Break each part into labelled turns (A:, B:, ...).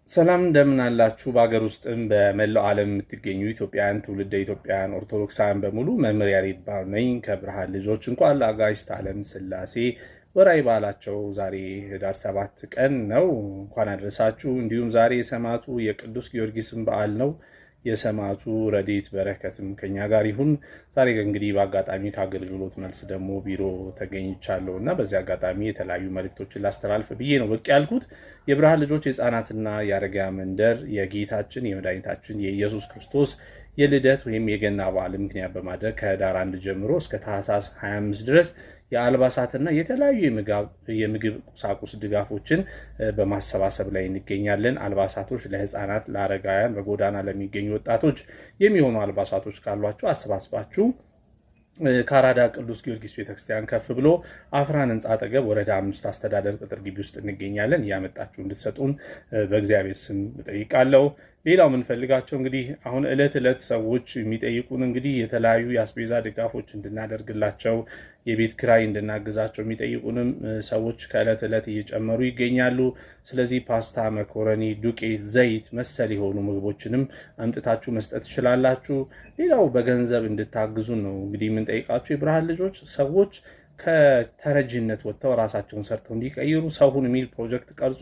A: ሰላም እንደምን አላችሁ? በአገር ውስጥም በመላው ዓለም የምትገኙ ኢትዮጵያውያን ትውልደ ኢትዮጵያውያን ኦርቶዶክሳውያን በሙሉ መምህር ያሬድ ባር ነኝ ከብርሃን ልጆች። እንኳን ለአጋዕዝተ ዓለም ሥላሴ ወርኃዊ በዓላቸው ዛሬ ህዳር 7 ቀን ነው። እንኳን አደረሳችሁ። እንዲሁም ዛሬ የሰማዕቱ የቅዱስ ጊዮርጊስን በዓል ነው። የሰማዕቱ ረድኤት በረከትም ከኛ ጋር ይሁን። ዛሬ እንግዲህ በአጋጣሚ ከአገልግሎት መልስ ደግሞ ቢሮ ተገኝቻለሁ እና በዚህ አጋጣሚ የተለያዩ መልእክቶችን ላስተላልፍ ብዬ ነው ብቅ ያልኩት። የብርሃን ልጆች የህፃናትና የአረጋውያን መንደር የጌታችን የመድኃኒታችን የኢየሱስ ክርስቶስ የልደት ወይም የገና በዓል ምክንያት በማድረግ ከህዳር 1 ጀምሮ እስከ ታኅሳስ 25 ድረስ የአልባሳትና የተለያዩ የምግብ ቁሳቁስ ድጋፎችን በማሰባሰብ ላይ እንገኛለን። አልባሳቶች ለህፃናት፣ ለአረጋውያን፣ በጎዳና ለሚገኙ ወጣቶች የሚሆኑ አልባሳቶች ካሏቸው አሰባስባችሁ ከአራዳ ቅዱስ ጊዮርጊስ ቤተክርስቲያን ከፍ ብሎ አፍራን ህንፃ አጠገብ ወረዳ 5 አስተዳደር ቅጥር ግቢ ውስጥ እንገኛለን። እያመጣችሁ እንድትሰጡን በእግዚአብሔር ስም እጠይቃለሁ። ሌላው የምንፈልጋቸው እንግዲህ አሁን ዕለት ሰዎች የሚጠይቁን እንግዲህ የተለያዩ የአስቤዛ ድጋፎች እንድናደርግላቸው፣ የቤት ክራይ እንድናግዛቸው የሚጠይቁንም ሰዎች ከዕለት እየጨመሩ ይገኛሉ። ስለዚህ ፓስታ፣ መኮረኒ፣ ዱቄት፣ ዘይት መሰል የሆኑ ምግቦችንም አምጥታችሁ መስጠት ትችላላችሁ። ሌላው በገንዘብ እንድታግዙን ነው እንግዲህ የምንጠይቃቸው። የብርሃን ልጆች ሰዎች ከተረጂነት ወጥተው ራሳቸውን ሰርተው እንዲቀይሩ ሰውን የሚል ፕሮጀክት ቀርጾ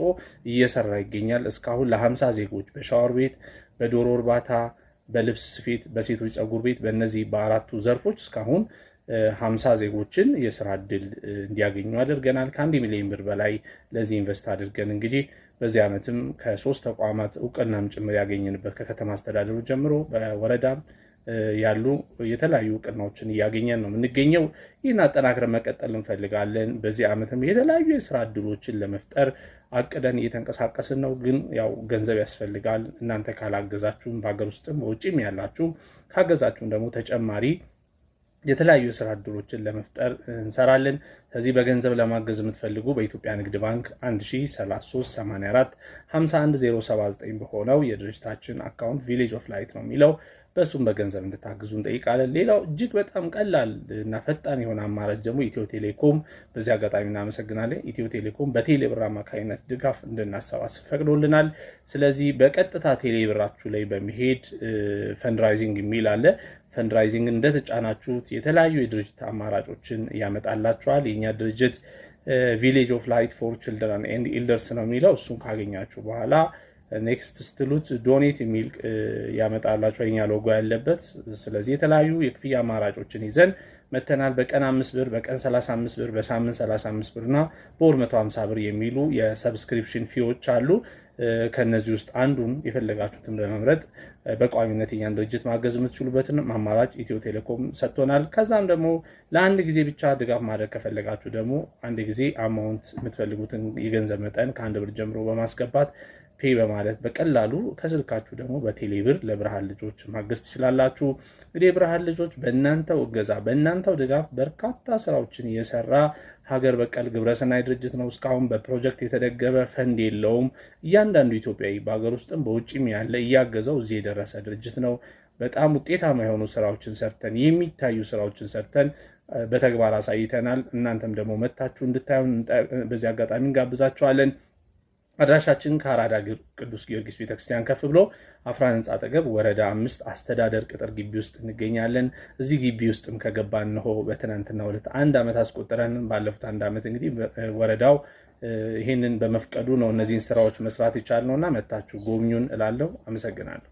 A: እየሰራ ይገኛል። እስካሁን ለ50 ዜጎች በሻወር ቤት፣ በዶሮ እርባታ፣ በልብስ ስፌት፣ በሴቶች ፀጉር ቤት በእነዚህ በአራቱ ዘርፎች እስካሁን 50 ዜጎችን የስራ እድል እንዲያገኙ አድርገናል። ከ1 ሚሊዮን ብር በላይ ለዚህ ኢንቨስት አድርገን እንግዲህ በዚህ ዓመትም ከ3 ተቋማት እውቅናም ጭምር ያገኘንበት ከከተማ አስተዳደሩ ጀምሮ በወረዳም ያሉ የተለያዩ እውቅናዎችን እያገኘን ነው የምንገኘው። ይህን አጠናክረን መቀጠል እንፈልጋለን። በዚህ ዓመትም የተለያዩ የስራ እድሎችን ለመፍጠር አቅደን እየተንቀሳቀስን ነው። ግን ያው ገንዘብ ያስፈልጋል። እናንተ ካላገዛችሁም በሀገር ውስጥም በውጭም ያላችሁ ካገዛችሁም ደግሞ ተጨማሪ የተለያዩ የስራ እድሎችን ለመፍጠር እንሰራለን። ስለዚህ በገንዘብ ለማገዝ የምትፈልጉ በኢትዮጵያ ንግድ ባንክ 103384 51079 በሆነው የድርጅታችን አካውንት ቪሌጅ ኦፍ ላይት ነው የሚለው በሱም በገንዘብ እንድታግዙ እንጠይቃለን። ሌላው እጅግ በጣም ቀላል እና ፈጣን የሆነ አማራጭ ደግሞ ኢትዮ ቴሌኮም፣ በዚህ አጋጣሚ እናመሰግናለን። ኢትዮ ቴሌኮም በቴሌብር አማካኝነት ድጋፍ እንድናሰባስብ ፈቅዶልናል። ስለዚህ በቀጥታ ቴሌብራችሁ ላይ በመሄድ ፈንድራይዚንግ የሚል አለ። ፈንድራይዚንግ እንደተጫናችሁት የተለያዩ የድርጅት አማራጮችን ያመጣላችኋል። የኛ ድርጅት ቪሌጅ ኦፍ ላይት ፎር ችልድረን ኤንድ ኢልደርስ ነው የሚለው። እሱን ካገኛችሁ በኋላ ኔክስት ስትሉት ዶኔት የሚል ያመጣላችሁ የኛ ሎጎ ያለበት። ስለዚህ የተለያዩ የክፍያ አማራጮችን ይዘን መተናል። በቀን 5 ብር፣ በቀን 35 ብር፣ በሳምንት 35 ብር እና በወር 150 ብር የሚሉ የሰብስክሪፕሽን ፊዎች አሉ። ከነዚህ ውስጥ አንዱን የፈለጋችሁትን በመምረጥ በቋሚነት የኛን ድርጅት ማገዝ የምትችሉበትን አማራጭ ኢትዮ ቴሌኮም ሰጥቶናል። ከዛም ደግሞ ለአንድ ጊዜ ብቻ ድጋፍ ማድረግ ከፈለጋችሁ ደግሞ አንድ ጊዜ አማውንት የምትፈልጉትን የገንዘብ መጠን ከ1 ብር ጀምሮ በማስገባት ፔይ በማለት በቀላሉ ከስልካችሁ ደግሞ በቴሌብር ለብርሃን ልጆች ማገዝ ትችላላችሁ። እንግዲህ የብርሃን ልጆች በእናንተው እገዛ በእናንተው ድጋፍ በርካታ ስራዎችን እየሰራ ሀገር በቀል ግብረሰናይ ድርጅት ነው። እስካሁን በፕሮጀክት የተደገፈ ፈንድ የለውም። እያንዳንዱ ኢትዮጵያዊ በሀገር ውስጥም በውጭም ያለ እያገዘው እዚህ የደረሰ ድርጅት ነው። በጣም ውጤታማ የሆኑ ስራዎችን ሰርተን የሚታዩ ስራዎችን ሰርተን በተግባር አሳይተናል። እናንተም ደግሞ መታችሁ እንድታዩን በዚህ አጋጣሚ እንጋብዛችኋለን። አድራሻችን ከአራዳ ቅዱስ ጊዮርጊስ ቤተክርስቲያን ከፍ ብሎ አፍራን ህንፃ አጠገብ ወረዳ 5 አስተዳደር ቅጥር ግቢ ውስጥ እንገኛለን። እዚህ ግቢ ውስጥም ከገባን ነው በትናንትናው ዕለት 1 ዓመት አስቆጥረን። ባለፉት 1 ዓመት እንግዲህ ወረዳው ይህንን በመፍቀዱ ነው እነዚህን ስራዎች መስራት የቻልነውና መታችሁ ጎብኙን እላለሁ። አመሰግናለሁ።